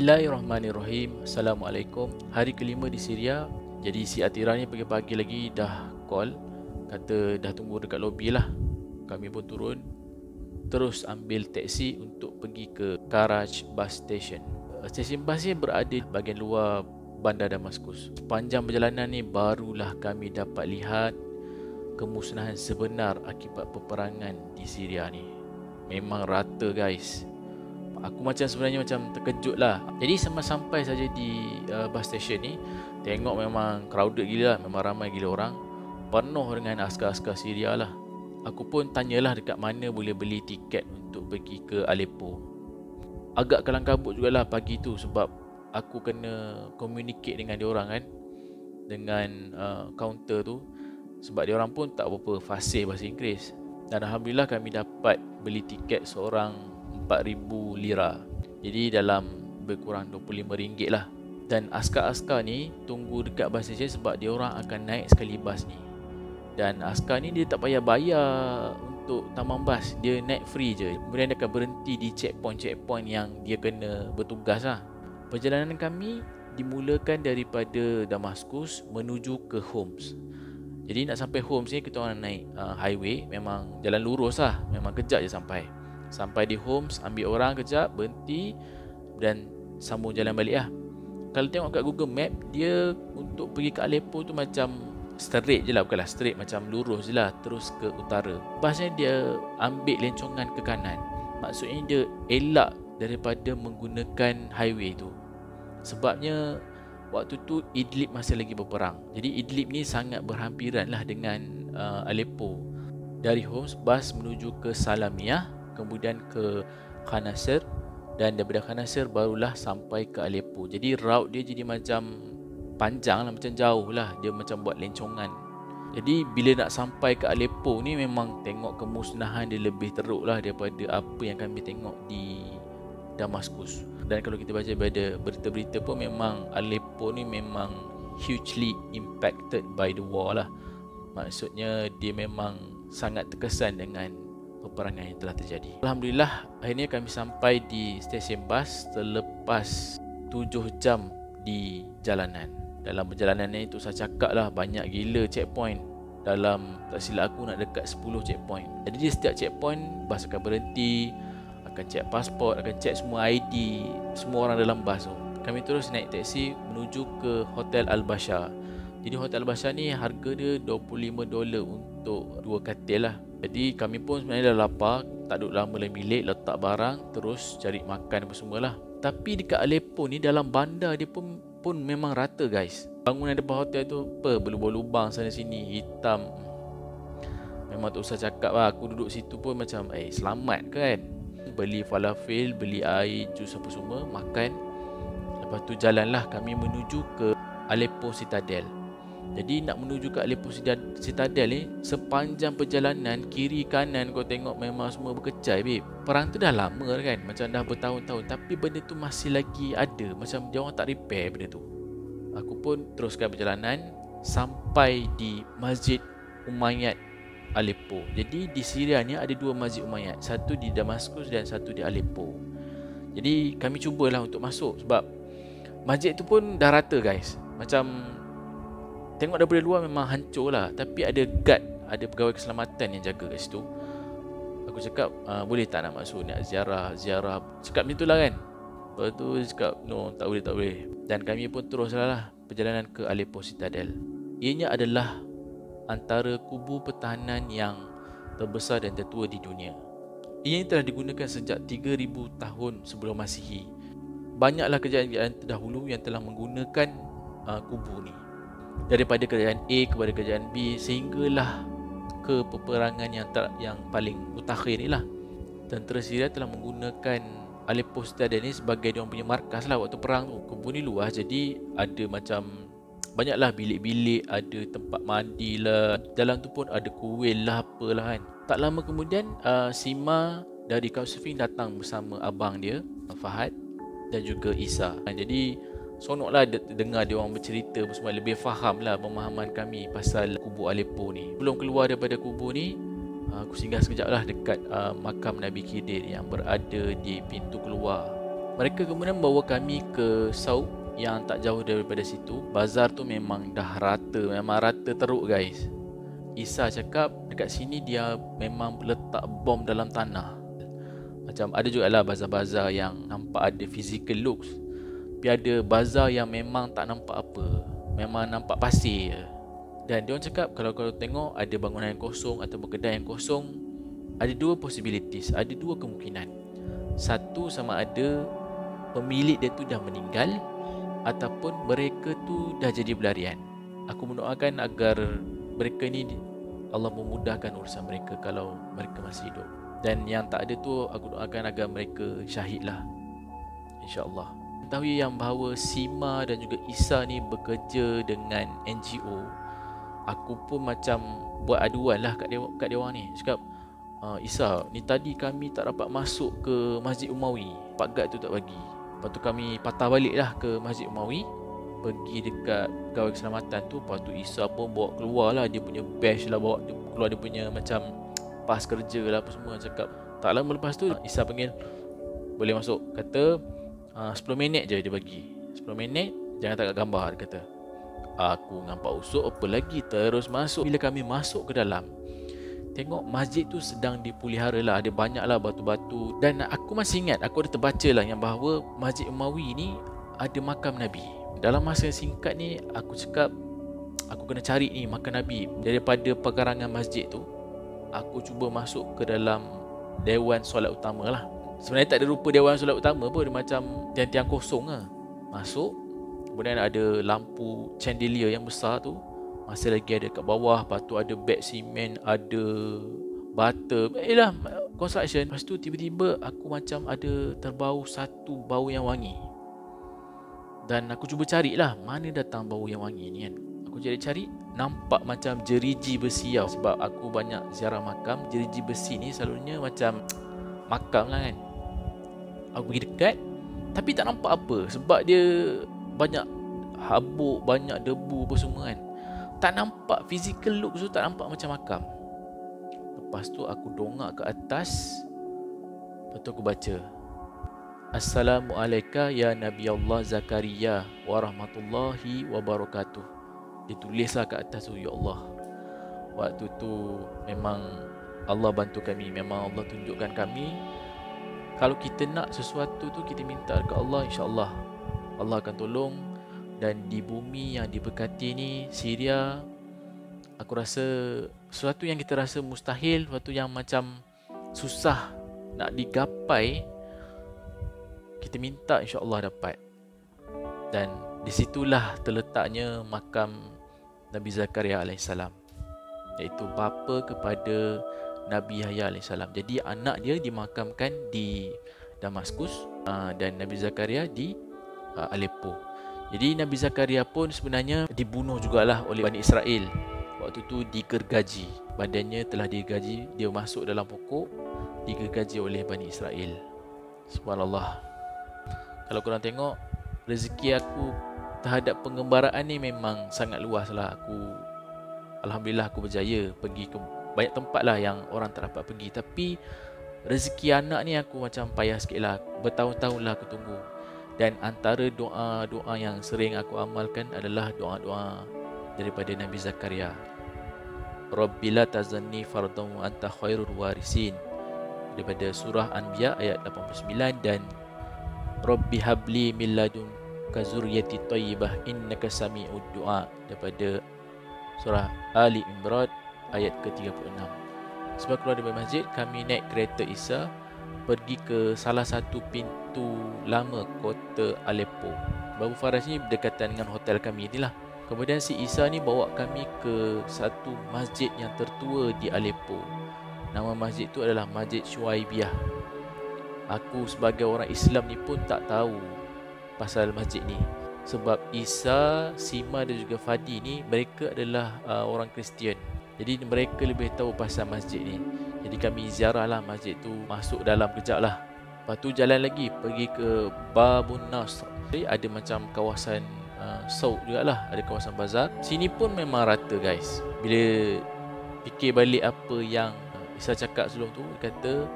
Bismillahirrahmanirrahim. Assalamualaikum. Hari kelima di Syria. Jadi si Atira ni pagi-pagi lagi dah call, kata dah tunggu dekat lobi lah. Kami pun turun, terus ambil taksi untuk pergi ke Karaj Bus Station. Stesen bas ni berada di bahagian luar bandar Damaskus. Sepanjang perjalanan ni barulah kami dapat lihat kemusnahan sebenar akibat peperangan di Syria ni. Memang rata guys. Aku sebenarnya terkejut lah. Jadi sampai saja di bus station ni, tengok memang crowded gila lah. Memang ramai gila orang, penuh dengan askar-askar Syria lah. Aku pun tanyalah dekat mana boleh beli tiket untuk pergi ke Aleppo. Agak kalang kabut jugalah pagi tu, sebab aku kena communicate dengan diorang kan, dengan kaunter tu, sebab diorang pun tak berapa fasih bahasa Inggeris. Dan Alhamdulillah kami dapat beli tiket seorang 4,000 lira. Jadi dalam berkurang RM25 lah. Dan askar-askar ni tunggu dekat bus station sebab dia orang akan naik sekali bas ni. Dan askar ni dia tak payah bayar untuk tambang bas, dia naik free je. Kemudian dia akan berhenti di checkpoint yang dia kena bertugas lah. Perjalanan kami dimulakan daripada Damaskus menuju ke Homs. Jadi nak sampai Homs ni kita orang naik highway, memang jalan lurus lah, memang kejap je sampai. Sampai di Homs, ambil orang kejap, berhenti dan sambung jalan balik lah. Kalau tengok kat Google Map, dia untuk pergi ke Aleppo tu macam straight je lah, bukanlah straight, macam lurus je lah, terus ke utara. Pasnya dia ambil lencongan ke kanan. Maksudnya dia elak daripada menggunakan highway tu. Sebabnya waktu tu Idlib masih lagi berperang. Jadi Idlib ni sangat berhampiran lah dengan Aleppo. Dari Homs, bas menuju ke Salamiyah, kemudian ke Khanasir, dan daripada Khanasir barulah sampai ke Aleppo. Jadi route dia jadi macam panjang lah, macam jauh lah. Dia macam buat lencongan. Jadi bila nak sampai ke Aleppo ni, memang tengok kemusnahan dia lebih teruk lah daripada apa yang kami tengok di Damaskus. Dan kalau kita baca pada berita-berita pun, memang Aleppo ni memang hugely impacted by the war lah. Maksudnya dia memang sangat terkesan dengan peperangan yang telah terjadi. Alhamdulillah, akhirnya kami sampai di stesen bas selepas 7 jam di jalanan. Dalam perjalanan ni tu saya cakap lah, banyak gila checkpoint. Dalam tak silap aku nak dekat 10 checkpoint. Jadi di setiap checkpoint bas akan berhenti, akan check pasport, akan check semua ID semua orang dalam bas tu. Kami terus naik taksi menuju ke Hotel Al-Bashar. Jadi Hotel Al-Bashar ni harga dia $25 untuk 2 katil lah. Jadi kami pun sebenarnya dah lapar, tak duduk lama dalam bilik, letak barang, terus cari makan apa semualah. Tapi dekat Aleppo ni, dalam bandar dia pun memang rata guys. Bangunan depan hotel tu berlubang-lubang sana sini, hitam. Memang tak usah cakap lah, aku duduk situ pun macam selamat kan. Beli falafel, beli air, jus apa semua, makan. Lepas tu jalanlah kami menuju ke Aleppo Citadel. Jadi nak menuju ke Aleppo Citadel ni, sepanjang perjalanan kiri kanan kau tengok memang semua berkecai babe. Perang tu dah lama kan, macam dah bertahun-tahun, tapi benda tu masih lagi ada. Macam dia orang tak repair benda tu. Aku pun teruskan perjalanan sampai di Masjid Umayyad Aleppo. Jadi di Syria ni ada 2 Masjid Umayyad, satu di Damaskus dan satu di Aleppo. Jadi kami cubalah untuk masuk, sebab masjid tu pun dah rata guys. Macam tengok daripada luar memang hancur lah, tapi ada guard, ada pegawai keselamatan yang jaga kat situ. Aku cakap, boleh tak nak masuk, nak ziarah. Cakap macam tu lah kan. Lepas tu dia cakap, no, tak boleh. Dan kami pun teruslah perjalanan ke Aleppo Citadel. Ianya adalah antara kubu pertahanan yang terbesar dan tertua di dunia. Ia telah digunakan sejak 3,000 tahun sebelum Masihi. Banyaklah kerajaan terdahulu yang telah menggunakan kubu ni, daripada kerajaan A kepada kerajaan B, sehinggalah ke peperangan yang paling mutakhir ni lah. Tentera Syria telah menggunakan Aleppo Citadel ni sebagai diorang punya markas lah waktu perang tu. Kubu ni luas, jadi ada macam banyaklah bilik-bilik, ada tempat mandi lah, dalam tu pun ada kuil lah, apalah kan. Tak lama kemudian Sima dari Couchsurfing datang bersama abang dia Fahad dan juga Isa. Jadi sonoklah dengar dia orang bercerita semua, lebih faham lah pemahaman kami pasal kubu Aleppo ni. Belum keluar daripada kubu ni, aku singgah sekejap lah dekat makam Nabi Khidir yang berada di pintu keluar Mereka kemudian bawa kami ke Sauk yang tak jauh daripada situ. Bazar tu memang dah rata, memang rata teruk guys. Isa cakap dekat sini dia memang letak bom dalam tanah. Macam ada jugalah bazar-bazar yang nampak ada physical looks, tapi ada bazar yang memang tak nampak apa, memang nampak pasir je. Dan dia orang cakap kalau kau tengok ada bangunan yang kosong ataupun kedai yang kosong, ada dua possibilities, ada dua kemungkinan. Satu, sama ada pemilik dia tu dah meninggal ataupun mereka tu dah jadi pelarian. Aku mendoakan agar mereka ni Allah memudahkan urusan mereka kalau mereka masih hidup. Dan yang tak ada tu aku doakan agar mereka syahid lah, InsyaAllah. Ketahui yang bahawa Sima dan juga Isa ni bekerja dengan NGO. Aku pun macam buat aduan lah kat dia orang ni. Cakap, Isa, ni tadi kami tak dapat masuk ke Masjid Umawi, Pak Gad tu tak bagi. Lepas tu kami patah balik lah ke Masjid Umawi, pergi dekat pegawai keselamatan tu. Lepas tu Isa pun bawa keluar lah dia punya badge lah, bawa keluar dia punya macam pas kerja lah apa semua. Cakap tak lama lepas tu Isa panggil, boleh masuk. Kata 10 minit je dia bagi, 10 minit jangan tak gambar, dia kata. Aku dengan Pak Usop apa lagi terus masuk. Bila kami masuk ke dalam, tengok masjid tu sedang dipelihara lah, ada banyak lah batu-batu. Dan aku masih ingat, aku ada terbaca lah yang bahawa Masjid Umawi ni ada makam Nabi. Dalam masa yang singkat ni aku cakap aku kena cari ni makam Nabi. Daripada pekarangan masjid tu, aku cuba masuk ke dalam Dewan Solat Utama lah. Sebenarnya tak ada rupa Dewan Solat Utama pun, dia macam tiang-tiang kosong lah. Masuk, kemudian ada lampu chandelier yang besar tu masih lagi ada kat bawah. Lepas tu ada beg simen, ada bata, lah construction. Lepas tu tiba-tiba aku macam ada terbau satu bau yang wangi. Dan aku cuba carilah mana datang bau yang wangi ni kan. Aku cari-cari, nampak macam jeriji besi tau. Sebab aku banyak ziarah makam, jeriji besi ni selalunya macam makam lah kan. Aku pergi dekat, tapi tak nampak apa. Sebab dia banyak habuk, banyak debu apa semua kan. Tak nampak, physical look tu tak nampak macam makam. Lepas tu aku dongak ke atas. Lepas tu aku baca, Assalamualaikum ya Nabi Allah Zakaria warahmatullahi wabarakatuh. Dia tulislah kat atas tu, ya Allah. Waktu tu memang Allah bantu kami, memang Allah tunjukkan kami kalau kita nak sesuatu tu kita minta dekat Allah, insya-Allah Allah akan tolong. Dan di bumi yang diberkati ni, Syria, aku rasa sesuatu yang kita rasa mustahil, sesuatu yang macam susah nak digapai, kita minta insya-Allah dapat. Dan di situlah terletaknya makam Nabi Zakaria AS, iaitu bapa kepada Nabi Yahya AS. Jadi anak dia dimakamkan di Damaskus dan Nabi Zakaria di Aleppo. Jadi Nabi Zakaria pun sebenarnya dibunuh jugalah oleh Bani Israel. Waktu tu digergaji, badannya telah digergaji, dia masuk dalam pokok, digergaji oleh Bani Israel. Subhanallah. Kalau korang tengok, rezeki aku terhadap pengembaraan ni memang sangat luas lah. Alhamdulillah aku berjaya pergi ke banyak tempat lah yang orang tak dapat pergi. Tapi rezeki anak ni aku macam payah sikit lah. Bertahun-tahun lah aku tunggu. Dan antara doa-doa yang sering aku amalkan adalah doa-doa daripada Nabi Zakaria. Rabbi la tazanni fardan wa anta khairul warisin, daripada surah Anbiya ayat 89, dan Rabbi habli min ladunka zurriyyati thayyibah innaka sami'ud du'a, daripada surah Ali Imran ayat ke-36. Sebab keluar dari masjid, kami naik kereta Isa pergi ke salah satu pintu lama kota Aleppo. Babu Faras ni berdekatan dengan hotel kami ni lah. Kemudian si Isa ni bawa kami ke satu masjid yang tertua di Aleppo. Nama masjid tu adalah Masjid Syuaibiyah. Aku sebagai orang Islam ni pun tak tahu pasal masjid ni. Sebab Isa, Sima dan juga Fadi ni, mereka adalah orang Kristian. Jadi mereka lebih tahu pasal masjid ni. Jadi kami ziarah lah masjid tu, masuk dalam kejap lah. Lepas tu jalan lagi pergi ke Babun Nasr. Jadi ada macam kawasan Sauk jugalah, ada kawasan bazar. Sini pun memang rata guys. Bila fikir balik apa yang Isa cakap sebelum tu, dia kata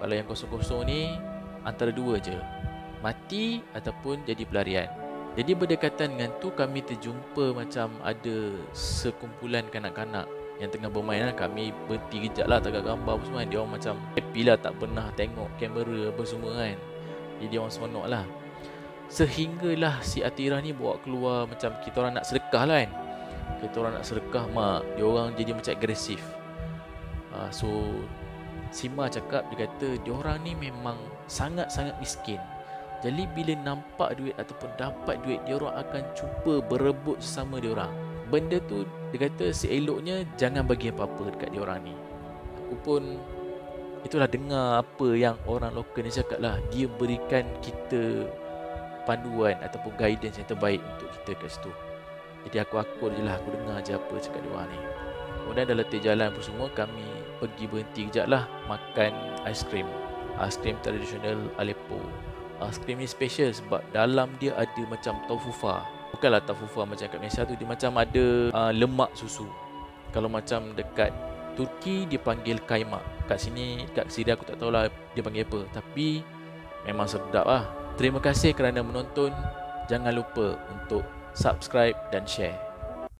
kalau yang kosong-kosong ni antara dua je. mati ataupun jadi pelarian. Jadi berdekatan dengan tu kami terjumpa macam ada sekumpulan kanak-kanak yang tengah bermain lah. Kami berhenti kejap lah, tagak gambar apa semua. Dia orang macam happy lah, tak pernah tengok kamera apa semua kan. Jadi dia orang seronok lah. Sehinggalah si Atira ni bawa keluar macam kita orang nak sedekah lah kan. Kita orang nak sedekah mak, dia orang jadi macam agresif. So si Ma cakap, dia kata dia orang ni memang sangat-sangat miskin. Jadi bila nampak duit ataupun dapat duit, dia orang akan cuba berebut sesama dia orang. Benda tu dia kata seeloknya jangan bagi apa-apa dekat dia orang ni. Aku pun itulah dengar apa yang orang lokal ni cakap lah. Dia berikan kita panduan ataupun guidance yang terbaik untuk kita kat situ. Jadi aku akur je lah, aku dengar je apa cakap dia orang ni. Kemudian dah letih jalan pun semua, kami pergi berhenti kejap lah makan aiskrim. Aiskrim tradisional Aleppo. Aiskrim ni special sebab dalam dia ada macam taufufa. Bukanlah taufufa macam kat Malaysia tu, dia macam ada lemak susu. Kalau macam dekat Turki dia panggil kaimak. Kat sini, kat Syria aku tak tahulah dia panggil apa. Tapi memang sedap lah. Terima kasih kerana menonton. Jangan lupa untuk subscribe dan share.